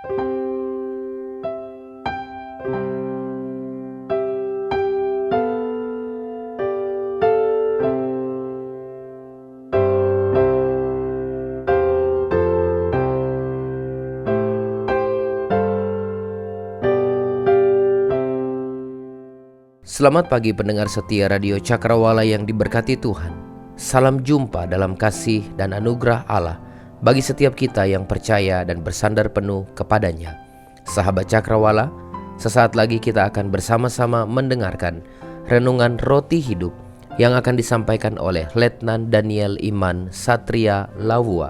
Selamat pagi pendengar setia Radio Cakrawala yang diberkati Tuhan. Salam jumpa dalam kasih dan anugerah Allah bagi setiap kita yang percaya dan bersandar penuh kepadanya. Sahabat Cakrawala, sesaat lagi kita akan bersama-sama mendengarkan renungan roti hidup yang akan disampaikan oleh Letnan Daniel Iman Satria Lawua,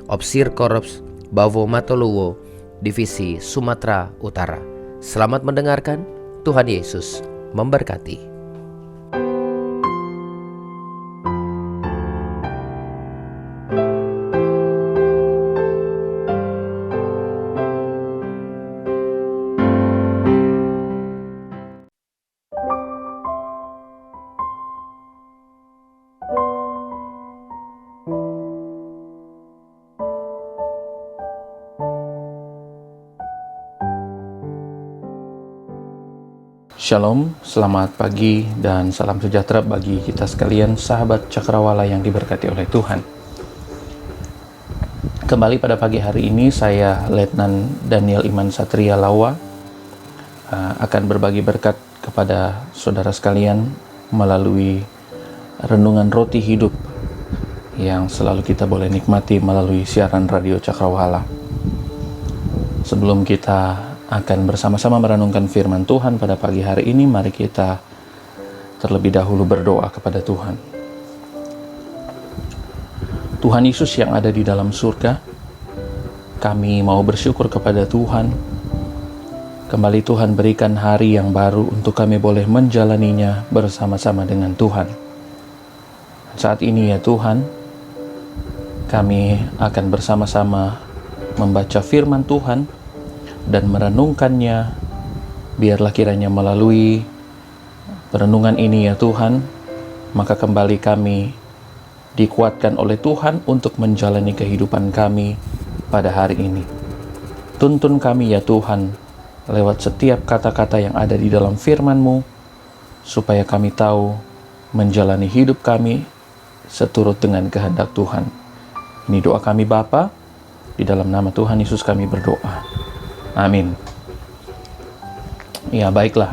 Opsir Korps Bavo Matolowo, Divisi Sumatera Utara. Selamat mendengarkan, Tuhan Yesus memberkati. Shalom, selamat pagi dan salam sejahtera bagi kita sekalian sahabat Cakrawala yang diberkati oleh Tuhan. Kembali pada pagi hari ini saya Letnan Daniel Iman Satria Lawua akan berbagi berkat kepada saudara sekalian melalui renungan roti hidup yang selalu kita boleh nikmati melalui siaran Radio Cakrawala. Sebelum kita akan bersama-sama merenungkan firman Tuhan pada pagi hari ini, mari kita terlebih dahulu berdoa kepada Tuhan. Tuhan Yesus yang ada di dalam surga, kami mau bersyukur kepada Tuhan. Kembali Tuhan berikan hari yang baru untuk kami boleh menjalaninya bersama-sama dengan Tuhan. Saat ini ya Tuhan, kami akan bersama-sama membaca firman Tuhan dan merenungkannya. Biarlah kiranya melalui perenungan ini ya Tuhan, maka kembali kami dikuatkan oleh Tuhan untuk menjalani kehidupan kami pada hari ini. Tuntun kami ya Tuhan lewat setiap kata-kata yang ada di dalam firman-Mu, supaya kami tahu menjalani hidup kami seturut dengan kehendak Tuhan. Ini doa kami Bapa, di dalam nama Tuhan Yesus kami berdoa. Amin. Ya baiklah,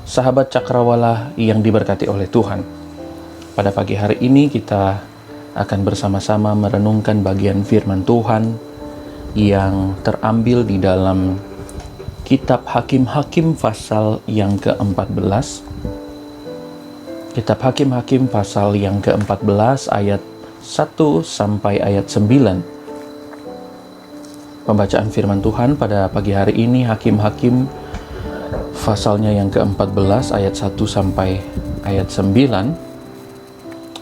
sahabat Cakrawala yang diberkati oleh Tuhan. Pada pagi hari ini kita akan bersama-sama merenungkan bagian firman Tuhan yang terambil di dalam kitab Hakim-Hakim pasal yang ke-14. Kitab Hakim-Hakim pasal yang ke-14 ayat 1 sampai ayat 9. Pembacaan firman Tuhan pada pagi hari ini Hakim-Hakim pasalnya yang ke-14 ayat 1 sampai ayat 9.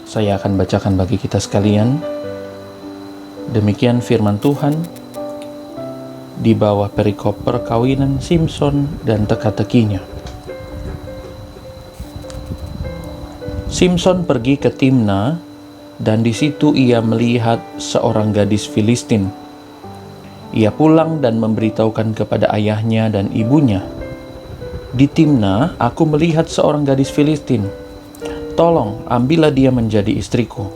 Saya akan bacakan bagi kita sekalian. Demikian firman Tuhan di bawah perikop perkawinan Simson dan teka-tekinya. Simson pergi ke Timna dan di situ ia melihat seorang gadis Filistin. Ia pulang dan memberitahukan kepada ayahnya dan ibunya, "Di Timna aku melihat seorang gadis Filistin. Tolong ambillah dia menjadi istriku."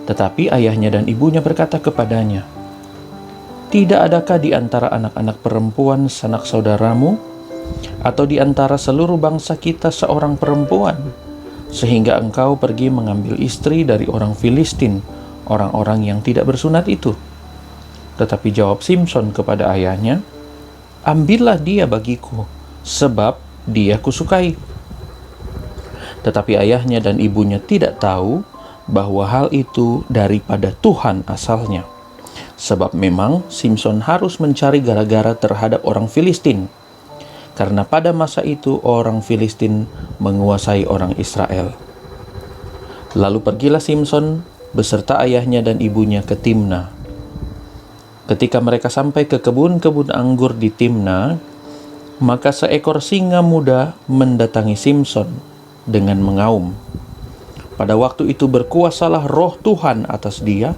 Tetapi ayahnya dan ibunya berkata kepadanya, "Tidak adakah di antara anak-anak perempuan sanak saudaramu, atau di antara seluruh bangsa kita seorang perempuan, sehingga engkau pergi mengambil istri dari orang Filistin, orang-orang yang tidak bersunat itu?" Tetapi jawab Simson kepada ayahnya, "Ambillah dia bagiku, sebab dia kusukai." Tetapi ayahnya dan ibunya tidak tahu bahwa hal itu daripada Tuhan asalnya. Sebab memang Simson harus mencari gara-gara terhadap orang Filistin, karena pada masa itu orang Filistin menguasai orang Israel. Lalu pergilah Simson beserta ayahnya dan ibunya ke Timna. Ketika mereka sampai ke kebun-kebun anggur di Timna, maka seekor singa muda mendatangi Simson dengan mengaum. Pada waktu itu berkuasalah roh Tuhan atas dia,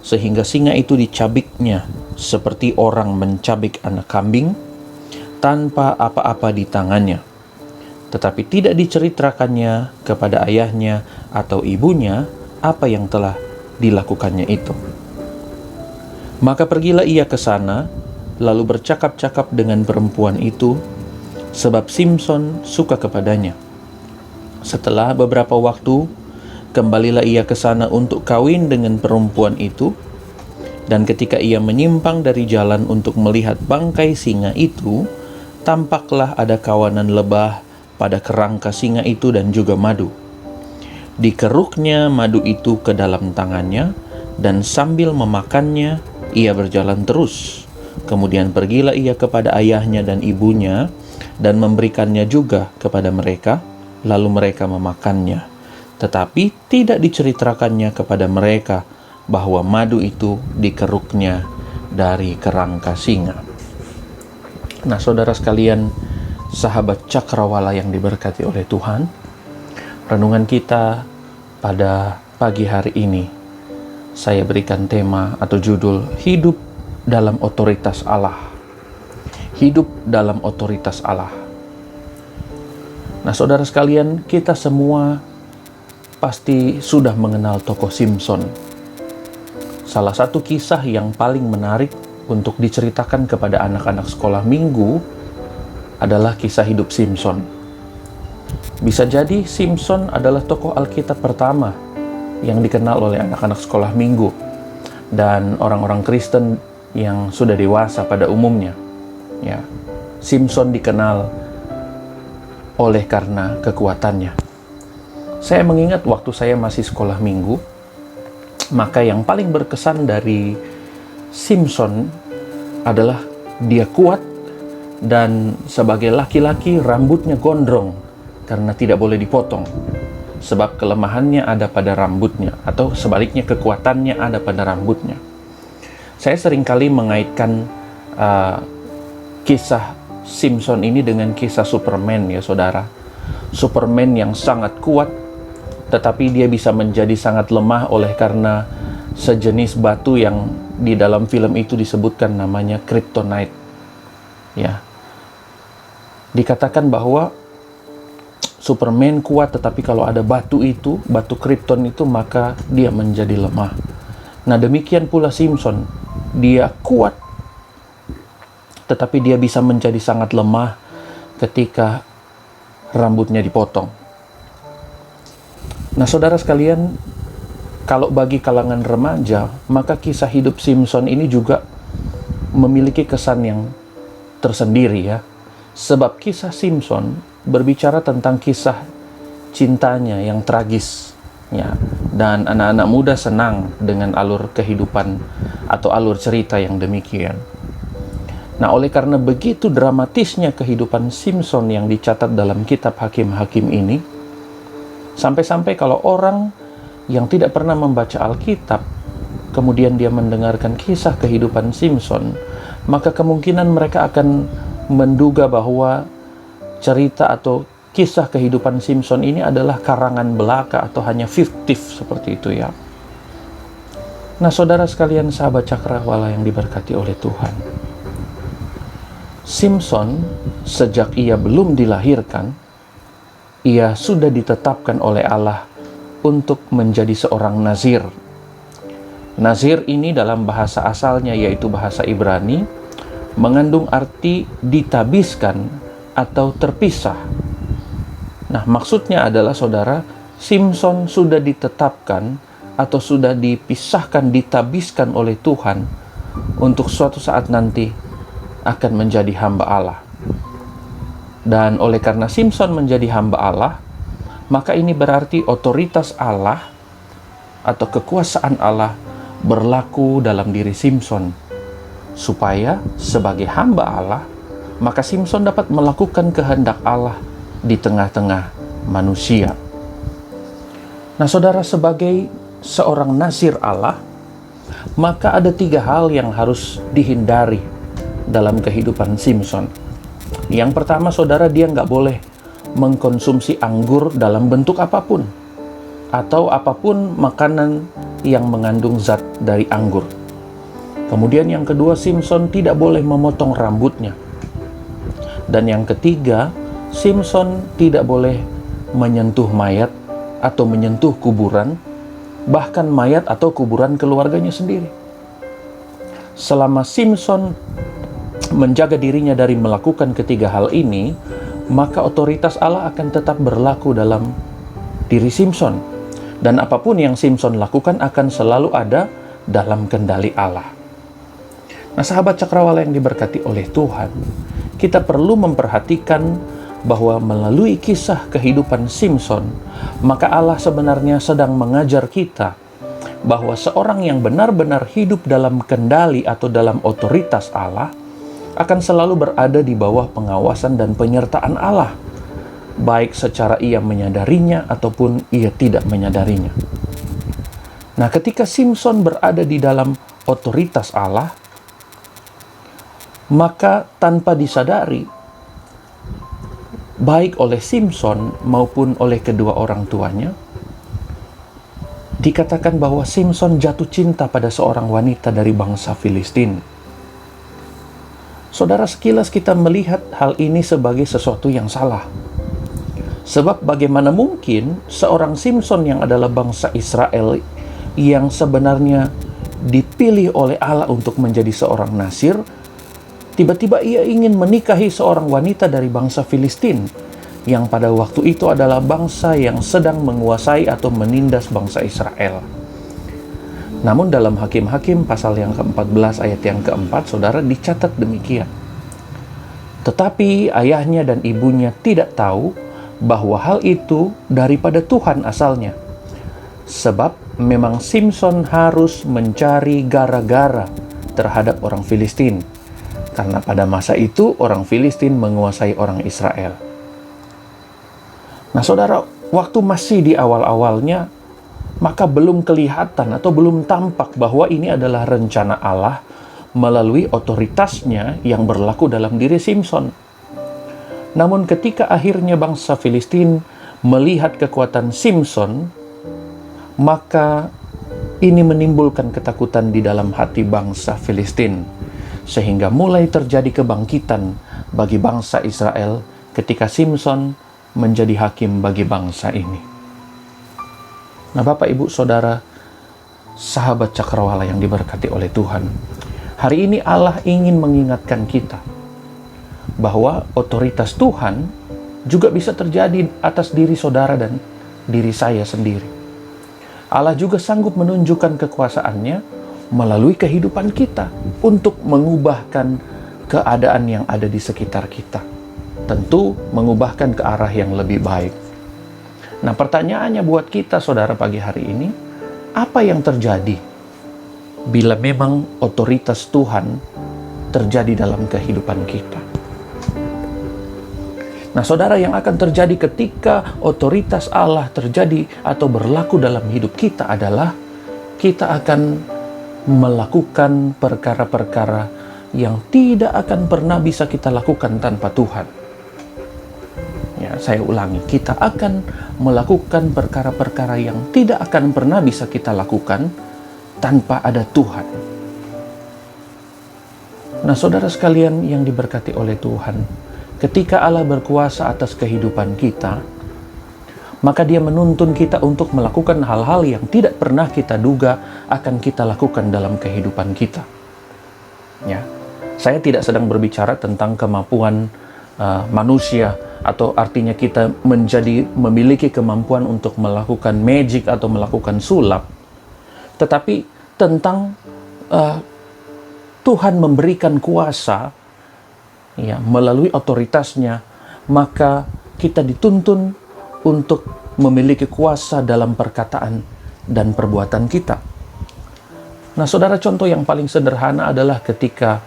sehingga singa itu dicabiknya seperti orang mencabik anak kambing tanpa apa-apa di tangannya. Tetapi tidak diceritakannya kepada ayahnya atau ibunya apa yang telah dilakukannya itu. Maka pergilah ia ke sana, lalu bercakap-cakap dengan perempuan itu, sebab Simson suka kepadanya. Setelah beberapa waktu, kembalilah ia ke sana untuk kawin dengan perempuan itu, dan ketika ia menyimpang dari jalan untuk melihat bangkai singa itu, tampaklah ada kawanan lebah pada kerangka singa itu dan juga madu. Dikeruknya madu itu ke dalam tangannya, dan sambil memakannya, ia berjalan terus. Kemudian pergilah ia kepada ayahnya dan ibunya, dan memberikannya juga kepada mereka, lalu mereka memakannya. Tetapi tidak diceritakannya kepada mereka bahwa madu itu dikeruknya dari kerangka singa. Nah, saudara sekalian, sahabat Cakrawala yang diberkati oleh Tuhan, renungan kita pada pagi hari ini saya berikan tema atau judul Hidup dalam Otoritas Allah. Hidup dalam otoritas Allah. Nah, saudara sekalian, kita semua pasti sudah mengenal tokoh Simson. Salah satu kisah yang paling menarik untuk diceritakan kepada anak-anak sekolah minggu adalah kisah hidup Simson. Bisa jadi Simson adalah tokoh Alkitab pertama yang dikenal oleh anak-anak sekolah minggu dan orang-orang Kristen yang sudah dewasa pada umumnya. Ya, Simson dikenal oleh karena kekuatannya. Saya mengingat waktu saya masih sekolah minggu, maka yang paling berkesan dari Simson adalah dia kuat, dan sebagai laki-laki rambutnya gondrong karena tidak boleh dipotong, sebab kelemahannya ada pada rambutnya, atau sebaliknya kekuatannya ada pada rambutnya. Saya seringkali mengaitkan kisah Simson ini dengan kisah Superman, ya saudara. Superman yang sangat kuat, tetapi dia bisa menjadi sangat lemah oleh karena sejenis batu yang di dalam film itu disebutkan namanya kryptonite. Ya, dikatakan bahwa Superman kuat, tetapi kalau ada batu itu, batu krypton itu, maka dia menjadi lemah. Nah, demikian pula Simson. Dia kuat, tetapi dia bisa menjadi sangat lemah ketika rambutnya dipotong. Nah, saudara sekalian, kalau bagi kalangan remaja, maka kisah hidup Simson ini juga memiliki kesan yang tersendiri, ya. Sebab kisah Simson berbicara tentang kisah cintanya yang tragis, ya. Dan anak-anak muda senang dengan alur kehidupan atau alur cerita yang demikian. Nah, oleh karena begitu dramatisnya kehidupan Simson yang dicatat dalam kitab Hakim-Hakim ini, sampai-sampai kalau orang yang tidak pernah membaca Alkitab, kemudian dia mendengarkan kisah kehidupan Simson, maka kemungkinan mereka akan menduga bahwa cerita atau kisah kehidupan Simson ini adalah karangan belaka atau hanya fiktif seperti itu, ya. Nah, saudara sekalian, sahabat Cakrawala yang diberkati oleh Tuhan, Simson sejak ia belum dilahirkan, ia sudah ditetapkan oleh Allah untuk menjadi seorang nazir. Nazir ini dalam bahasa asalnya, yaitu bahasa Ibrani, mengandung arti ditabiskan atau terpisah. Nah, maksudnya adalah, saudara, Simson sudah ditetapkan atau sudah dipisahkan, ditabiskan oleh Tuhan untuk suatu saat nanti akan menjadi hamba Allah. Dan oleh karena Simson menjadi hamba Allah, maka ini berarti otoritas Allah atau kekuasaan Allah berlaku dalam diri Simson, supaya sebagai hamba Allah, maka Simson dapat melakukan kehendak Allah di tengah-tengah manusia. Nah, saudara, sebagai seorang nazir Allah, maka ada 3 hal yang harus dihindari dalam kehidupan Simson. Yang pertama, saudara, dia nggak boleh mengkonsumsi anggur dalam bentuk apapun, atau apapun makanan yang mengandung zat dari anggur. Kemudian yang kedua, Simson tidak boleh memotong rambutnya. Dan yang ketiga, Simson tidak boleh menyentuh mayat atau menyentuh kuburan, bahkan mayat atau kuburan keluarganya sendiri. Selama Simson menjaga dirinya dari melakukan ketiga hal ini, maka otoritas Allah akan tetap berlaku dalam diri Simson. Dan apapun yang Simson lakukan akan selalu ada dalam kendali Allah. Nah, sahabat Cakrawala yang diberkati oleh Tuhan, kita perlu memperhatikan bahwa melalui kisah kehidupan Simson, maka Allah sebenarnya sedang mengajar kita bahwa seorang yang benar-benar hidup dalam kendali atau dalam otoritas Allah akan selalu berada di bawah pengawasan dan penyertaan Allah, baik secara ia menyadarinya ataupun ia tidak menyadarinya. Nah, ketika Simson berada di dalam otoritas Allah, maka tanpa disadari, baik oleh Simson maupun oleh kedua orang tuanya, dikatakan bahwa Simson jatuh cinta pada seorang wanita dari bangsa Filistin. Saudara, sekilas kita melihat hal ini sebagai sesuatu yang salah. Sebab bagaimana mungkin seorang Simson yang adalah bangsa Israel yang sebenarnya dipilih oleh Allah untuk menjadi seorang Nasir, tiba-tiba ia ingin menikahi seorang wanita dari bangsa Filistin, yang pada waktu itu adalah bangsa yang sedang menguasai atau menindas bangsa Israel. Namun dalam Hakim-Hakim pasal yang ke-14 ayat yang ke-4, saudara, dicatat demikian. Tetapi ayahnya dan ibunya tidak tahu bahwa hal itu daripada Tuhan asalnya. Sebab memang Simson harus mencari gara-gara terhadap orang Filistin. Karena pada masa itu orang Filistin menguasai orang Israel. Nah, saudara, waktu masih di awal-awalnya, maka belum kelihatan atau belum tampak bahwa ini adalah rencana Allah melalui otoritasnya yang berlaku dalam diri Simson. Namun ketika akhirnya bangsa Filistin melihat kekuatan Simson, maka ini menimbulkan ketakutan di dalam hati bangsa Filistin. Sehingga mulai terjadi kebangkitan bagi bangsa Israel ketika Simson menjadi hakim bagi bangsa ini. Nah, Bapak, Ibu, Saudara, sahabat Cakrawala yang diberkati oleh Tuhan, hari ini Allah ingin mengingatkan kita bahwa otoritas Tuhan juga bisa terjadi atas diri saudara dan diri saya sendiri. Allah juga sanggup menunjukkan kekuasaannya melalui kehidupan kita untuk mengubahkan keadaan yang ada di sekitar kita. Tentu mengubahkan ke arah yang lebih baik. Nah, pertanyaannya buat kita, saudara, pagi hari ini, apa yang terjadi bila memang otoritas Tuhan terjadi dalam kehidupan kita? Nah, saudara, yang akan terjadi ketika otoritas Allah terjadi atau berlaku dalam hidup kita adalah kita akan melakukan perkara-perkara yang tidak akan pernah bisa kita lakukan tanpa Tuhan. Ya, saya ulangi, kita akan melakukan perkara-perkara yang tidak akan pernah bisa kita lakukan tanpa ada Tuhan. Nah, saudara sekalian yang diberkati oleh Tuhan, ketika Allah berkuasa atas kehidupan kita, maka Dia menuntun kita untuk melakukan hal-hal yang tidak pernah kita duga akan kita lakukan dalam kehidupan kita. Ya, saya tidak sedang berbicara tentang kemampuan manusia, atau artinya kita memiliki kemampuan untuk melakukan magic atau melakukan sulap, tetapi tentang Tuhan memberikan kuasa, ya, melalui otoritasnya, maka kita dituntun untuk memiliki kuasa dalam perkataan dan perbuatan kita. Nah, saudara, contoh yang paling sederhana adalah ketika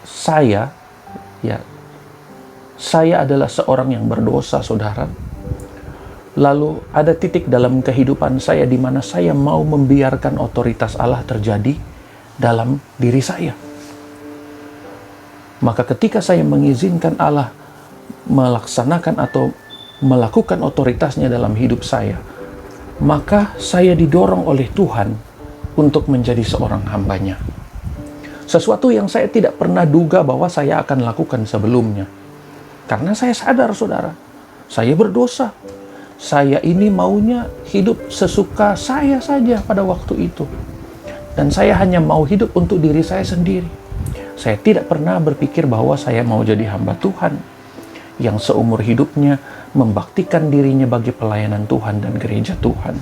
saya adalah seorang yang berdosa, saudara. Lalu ada titik dalam kehidupan saya di mana saya mau membiarkan otoritas Allah terjadi dalam diri saya. Maka ketika saya mengizinkan Allah melaksanakan atau melakukan otoritasnya dalam hidup saya, maka saya didorong oleh Tuhan untuk menjadi seorang hambanya. Sesuatu yang saya tidak pernah duga bahwa saya akan lakukan sebelumnya. Karena saya sadar, saudara, saya berdosa. Saya ini maunya hidup sesuka saya saja pada waktu itu. Dan saya hanya mau hidup untuk diri saya sendiri. Saya tidak pernah berpikir bahwa saya mau jadi hamba Tuhan yang seumur hidupnya membaktikan dirinya bagi pelayanan Tuhan dan gereja Tuhan.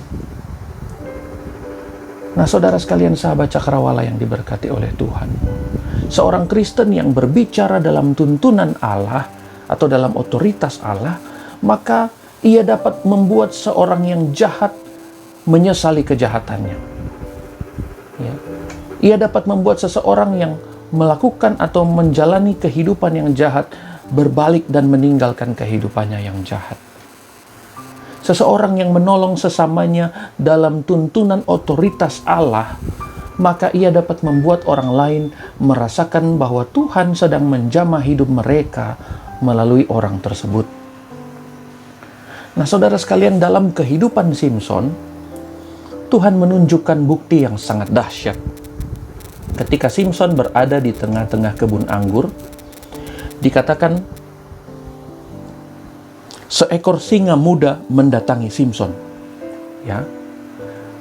Nah, saudara sekalian, sahabat Cakrawala yang diberkati oleh Tuhan, seorang Kristen yang berbicara dalam tuntunan Allah atau dalam otoritas Allah, maka ia dapat membuat seorang yang jahat menyesali kejahatannya. Ya. Ia dapat membuat seseorang yang melakukan atau menjalani kehidupan yang jahat berbalik dan meninggalkan kehidupannya yang jahat. Seseorang yang menolong sesamanya dalam tuntunan otoritas Allah, maka ia dapat membuat orang lain merasakan bahwa Tuhan sedang menjamah hidup mereka melalui orang tersebut. Nah, saudara sekalian, dalam kehidupan Simson, Tuhan menunjukkan bukti yang sangat dahsyat. Ketika Simson berada di tengah-tengah kebun anggur, dikatakan seekor singa muda mendatangi Simson. Ya.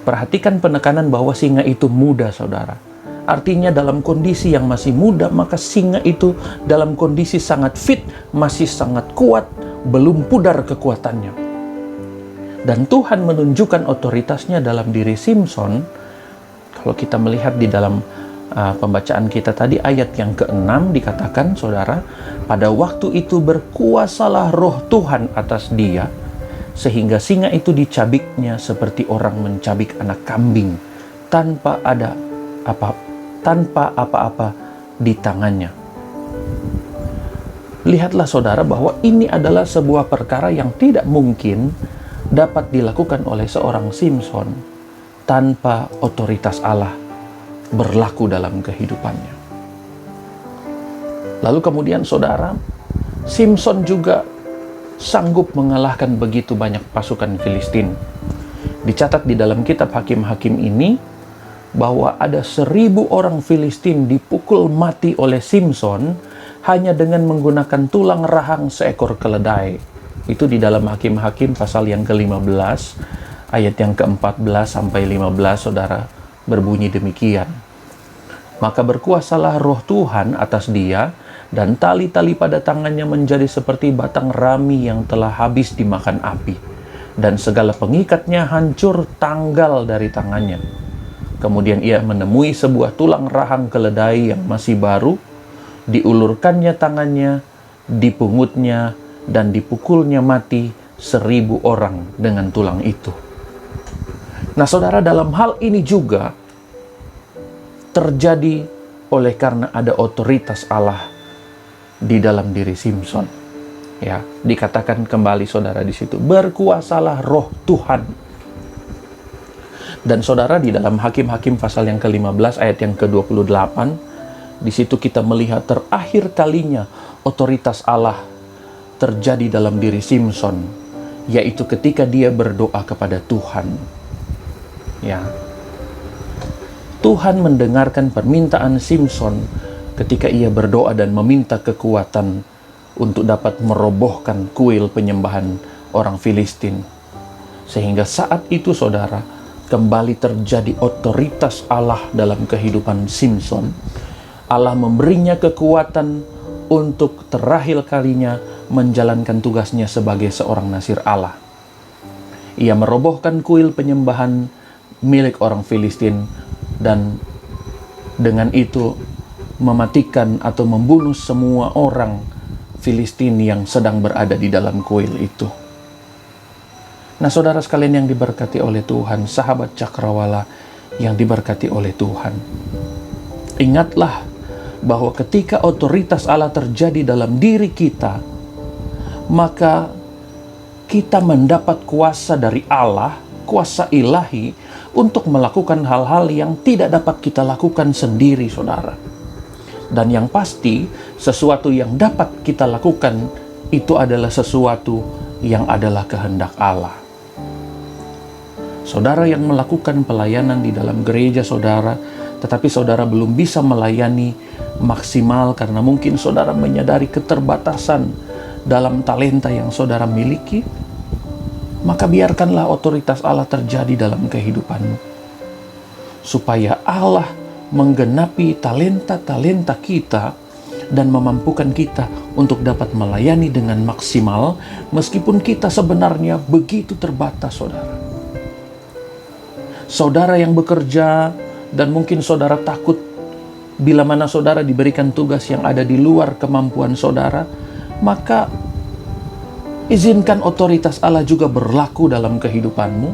Perhatikan penekanan bahwa singa itu muda, saudara. Artinya dalam kondisi yang masih muda, maka singa itu dalam kondisi sangat fit, masih sangat kuat, belum pudar kekuatannya. Dan Tuhan menunjukkan otoritasnya dalam diri Simson. Kalau kita melihat di dalam pembacaan kita tadi, ayat yang ke-6 dikatakan, saudara, pada waktu itu berkuasalah roh Tuhan atas dia, sehingga singa itu dicabiknya seperti orang mencabik anak kambing, tanpa apa-apa di tangannya. Lihatlah, saudara, bahwa ini adalah sebuah perkara yang tidak mungkin dapat dilakukan oleh seorang Simson tanpa otoritas Allah berlaku dalam kehidupannya. Lalu kemudian, saudara, Simson juga sanggup mengalahkan begitu banyak pasukan Filistin. Dicatat di dalam kitab Hakim-Hakim ini bahwa ada 1.000 orang Filistin dipukul mati oleh Simson hanya dengan menggunakan tulang rahang seekor keledai. Itu di dalam Hakim-Hakim pasal yang ke-15 ayat yang ke-14 sampai 15, saudara, berbunyi demikian. Maka berkuasalah roh Tuhan atas dia, dan tali-tali pada tangannya menjadi seperti batang rami yang telah habis dimakan api, dan segala pengikatnya hancur tanggal dari tangannya. Kemudian ia menemui sebuah tulang rahang keledai yang masih baru, diulurkannya tangannya, dipungutnya, dan dipukulnya mati 1.000 orang dengan tulang itu. Nah, saudara, dalam hal ini juga terjadi oleh karena ada otoritas Allah di dalam diri Simson. Ya, dikatakan kembali, saudara, di situ berkuasalah roh Tuhan. Dan saudara, di dalam Hakim-Hakim pasal yang ke-15 ayat yang ke-28, di situ kita melihat terakhir kalinya otoritas Allah terjadi dalam diri Simson, yaitu ketika dia berdoa kepada Tuhan. Ya, Tuhan mendengarkan permintaan Simson ketika ia berdoa dan meminta kekuatan untuk dapat merobohkan kuil penyembahan orang Filistin. Sehingga saat itu, saudara, kembali terjadi otoritas Allah dalam kehidupan Simson. Allah memberinya kekuatan untuk terakhir kalinya menjalankan tugasnya sebagai seorang nasir Allah. Ia merobohkan kuil penyembahan milik orang Filistin, dan dengan itu mematikan atau membunuh semua orang Filistin yang sedang berada di dalam kuil itu. Nah, saudara sekalian yang diberkati oleh Tuhan, sahabat Cakrawala yang diberkati oleh Tuhan, ingatlah bahwa ketika otoritas Allah terjadi dalam diri kita, maka kita mendapat kuasa dari Allah, kuasa ilahi, untuk melakukan hal-hal yang tidak dapat kita lakukan sendiri, saudara. Dan yang pasti, sesuatu yang dapat kita lakukan itu adalah sesuatu yang adalah kehendak Allah. Saudara yang melakukan pelayanan di dalam gereja saudara, tetapi saudara belum bisa melayani maksimal karena mungkin saudara menyadari keterbatasan dalam talenta yang saudara miliki, maka biarkanlah otoritas Allah terjadi dalam kehidupanmu. Supaya Allah menggenapi talenta-talenta kita dan memampukan kita untuk dapat melayani dengan maksimal, meskipun kita sebenarnya begitu terbatas, saudara. Saudara yang bekerja dan mungkin saudara takut bila mana saudara diberikan tugas yang ada di luar kemampuan saudara, maka izinkan otoritas Allah juga berlaku dalam kehidupanmu,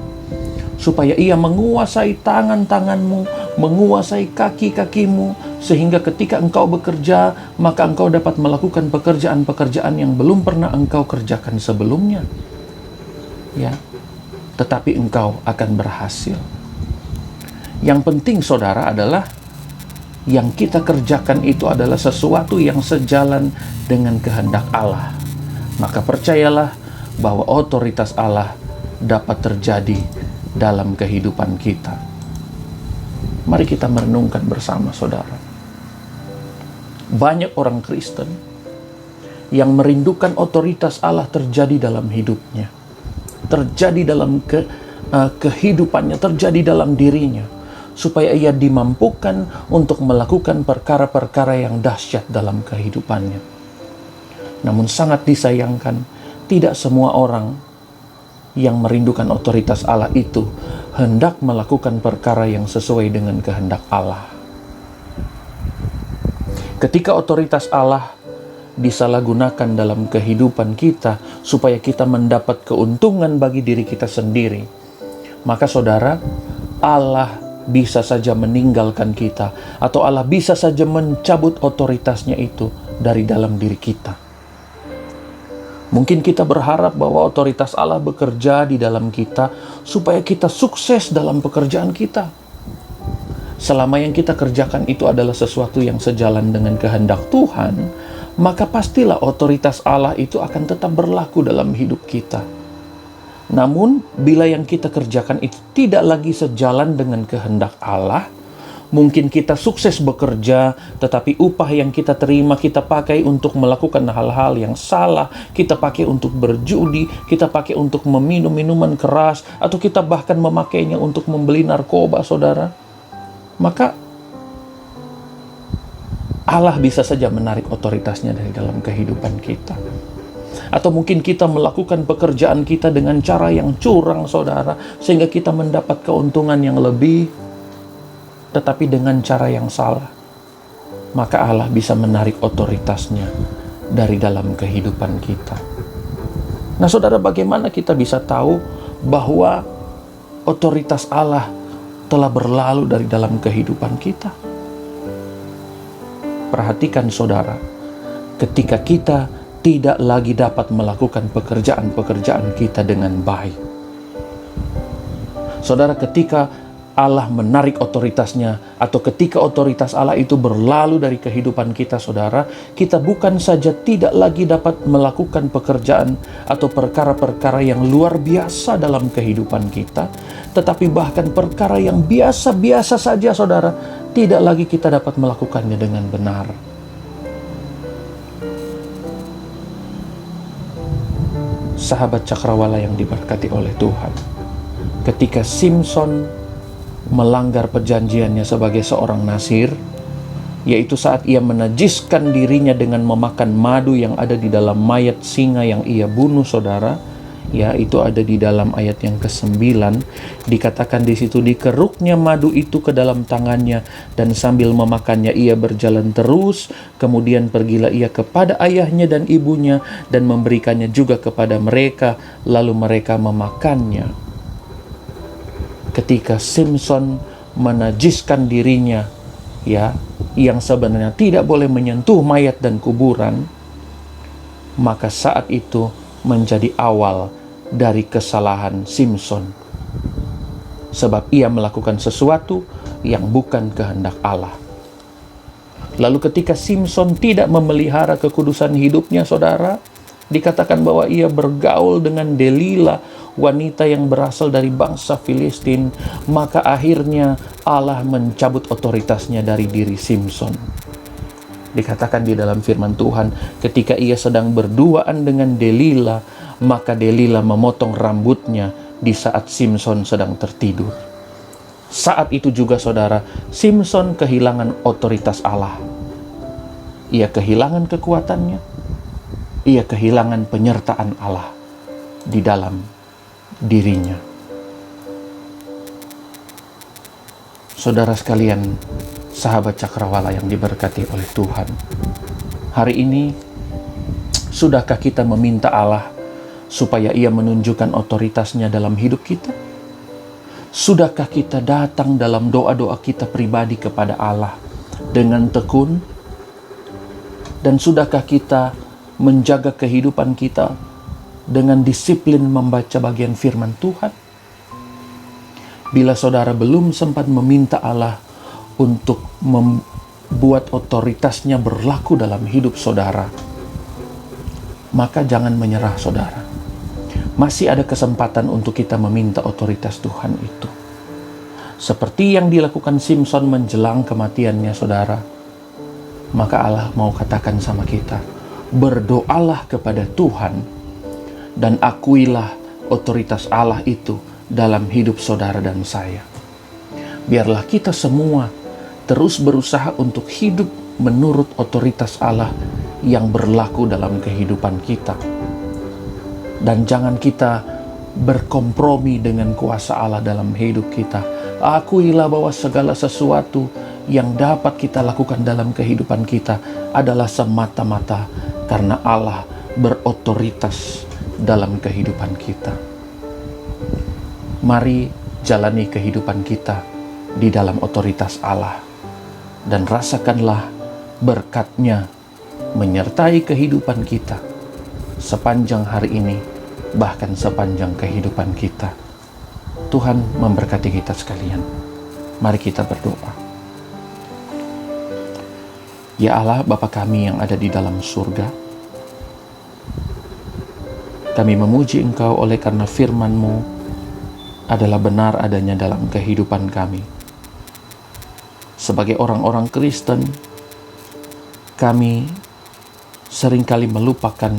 supaya Ia menguasai tangan-tanganmu, menguasai kaki-kakimu, sehingga ketika engkau bekerja, maka engkau dapat melakukan pekerjaan-pekerjaan yang belum pernah engkau kerjakan sebelumnya. Ya, tetapi engkau akan berhasil. Yang penting saudara adalah yang kita kerjakan itu adalah sesuatu yang sejalan dengan kehendak Allah. Maka percayalah bahwa otoritas Allah dapat terjadi dalam kehidupan kita. Mari kita merenungkan bersama, saudara. Banyak orang Kristen yang merindukan otoritas Allah terjadi dalam hidupnya, terjadi dalam kehidupannya, terjadi dalam dirinya, supaya ia dimampukan untuk melakukan perkara-perkara yang dahsyat dalam kehidupannya. Namun sangat disayangkan, tidak semua orang yang merindukan otoritas Allah itu hendak melakukan perkara yang sesuai dengan kehendak Allah. Ketika otoritas Allah disalahgunakan dalam kehidupan kita supaya kita mendapat keuntungan bagi diri kita sendiri, maka saudara, Allah bisa saja meninggalkan kita, atau Allah bisa saja mencabut otoritasnya itu dari dalam diri kita. Mungkin kita berharap bahwa otoritas Allah bekerja di dalam kita supaya kita sukses dalam pekerjaan kita. Selama yang kita kerjakan itu adalah sesuatu yang sejalan dengan kehendak Tuhan, maka pastilah otoritas Allah itu akan tetap berlaku dalam hidup kita. Namun, bila yang kita kerjakan itu tidak lagi sejalan dengan kehendak Allah, mungkin kita sukses bekerja, tetapi upah yang kita terima kita pakai untuk melakukan hal-hal yang salah, kita pakai untuk berjudi, kita pakai untuk meminum minuman keras, atau kita bahkan memakainya untuk membeli narkoba, saudara. Maka Allah bisa saja menarik otoritasnya dari dalam kehidupan kita. Atau mungkin kita melakukan pekerjaan kita dengan cara yang curang, saudara, sehingga kita mendapat keuntungan yang lebih, tetapi dengan cara yang salah. Maka Allah bisa menarik otoritasnya dari dalam kehidupan kita. Nah, saudara, bagaimana kita bisa tahu bahwa otoritas Allah telah berlalu dari dalam kehidupan kita? Perhatikan, saudara, ketika kita tidak lagi dapat melakukan pekerjaan-pekerjaan kita dengan baik. Saudara, ketika Allah menarik otoritasnya, atau ketika otoritas Allah itu berlalu dari kehidupan kita, saudara, kita bukan saja tidak lagi dapat melakukan pekerjaan atau perkara-perkara yang luar biasa dalam kehidupan kita, tetapi bahkan perkara yang biasa-biasa saja, saudara, tidak lagi kita dapat melakukannya dengan benar. Sahabat Cakrawala yang diberkati oleh Tuhan, ketika Simson melanggar perjanjiannya sebagai seorang nasir, yaitu saat ia menajiskan dirinya dengan memakan madu yang ada di dalam mayat singa yang ia bunuh, saudara, ya, itu ada di dalam ayat yang ke-9, dikatakan di situ, dikeruknya madu itu ke dalam tangannya, dan sambil memakannya ia berjalan terus, kemudian pergilah ia kepada ayahnya dan ibunya, dan memberikannya juga kepada mereka, lalu mereka memakannya. Ketika Simson menajiskan dirinya, ya, yang sebenarnya tidak boleh menyentuh mayat dan kuburan, maka saat itu menjadi awal dari kesalahan Simson, sebab ia melakukan sesuatu yang bukan kehendak Allah. Lalu ketika Simson tidak memelihara kekudusan hidupnya, saudara, dikatakan bahwa ia bergaul dengan Delila, wanita yang berasal dari bangsa Filistin, maka akhirnya Allah mencabut otoritasnya dari diri Simson. Dikatakan di dalam firman Tuhan, ketika ia sedang berduaan dengan Delila, maka Delila memotong rambutnya di saat Simson sedang tertidur. Saat itu juga saudara, Simson kehilangan otoritas Allah. Ia kehilangan kekuatannya, ia kehilangan penyertaan Allah di dalam dirinya. Saudara sekalian, sahabat Cakrawala yang diberkati oleh Tuhan, hari ini sudahkah kita meminta Allah supaya Ia menunjukkan otoritasnya dalam hidup kita? Sudahkah kita datang dalam doa-doa kita pribadi kepada Allah dengan tekun? Dan sudahkah kita menjaga kehidupan kita dengan disiplin membaca bagian firman Tuhan? Bila saudara belum sempat meminta Allah untuk membuat otoritasnya berlaku dalam hidup saudara, maka jangan menyerah saudara. Masih ada kesempatan untuk kita meminta otoritas Tuhan itu. Seperti yang dilakukan Simson menjelang kematiannya saudara, maka Allah mau katakan sama kita, berdoalah kepada Tuhan dan akuilah otoritas Allah itu dalam hidup saudara dan saya. Biarlah kita semua terus berusaha untuk hidup menurut otoritas Allah yang berlaku dalam kehidupan kita. Dan jangan kita berkompromi dengan kuasa Allah dalam hidup kita. Akuilah bahwa segala sesuatu yang dapat kita lakukan dalam kehidupan kita adalah semata-mata karena Allah berotoritas dalam kehidupan kita. Mari jalani kehidupan kita di dalam otoritas Allah, dan rasakanlah berkat-Nya menyertai kehidupan kita sepanjang hari ini, bahkan sepanjang kehidupan kita. Tuhan memberkati kita sekalian. Mari kita berdoa. Ya Allah, Bapa kami yang ada di dalam surga, kami memuji Engkau oleh karena firman-Mu adalah benar adanya dalam kehidupan kami. Sebagai orang-orang Kristen, kami seringkali melupakan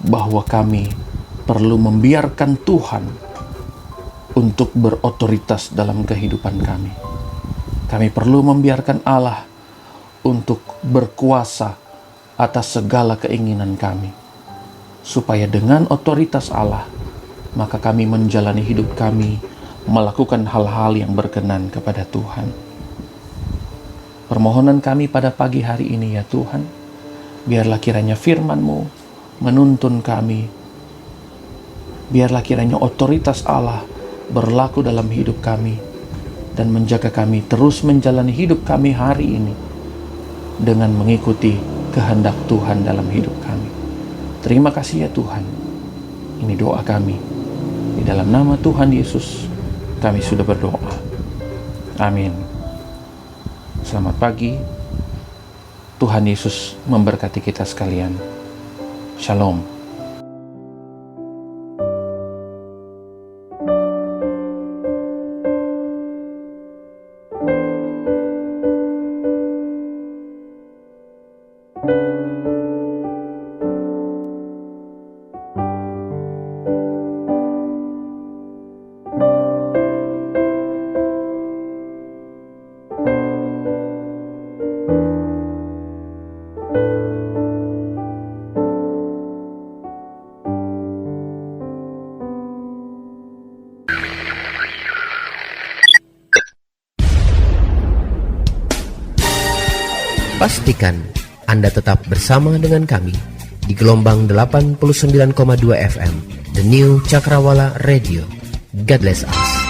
bahwa kami perlu membiarkan Tuhan untuk berotoritas dalam kehidupan kami. Kami perlu membiarkan Allah untuk berkuasa atas segala keinginan kami, supaya dengan otoritas Allah, maka kami menjalani hidup kami, melakukan hal-hal yang berkenan kepada Tuhan. Permohonan kami pada pagi hari ini ya Tuhan, biarlah kiranya firman-Mu menuntun kami. Biarlah kiranya otoritas Allah berlaku dalam hidup kami dan menjaga kami terus menjalani hidup kami hari ini dengan mengikuti kehendak Tuhan dalam hidup kami. Terima kasih ya Tuhan. Ini doa kami. Di dalam nama Tuhan Yesus kami sudah berdoa. Amin. Selamat pagi. Tuhan Yesus memberkati kita sekalian. Shalom. Pastikan Anda tetap bersama dengan kami di gelombang 89,2 FM, The New Cakrawala Radio. God bless us.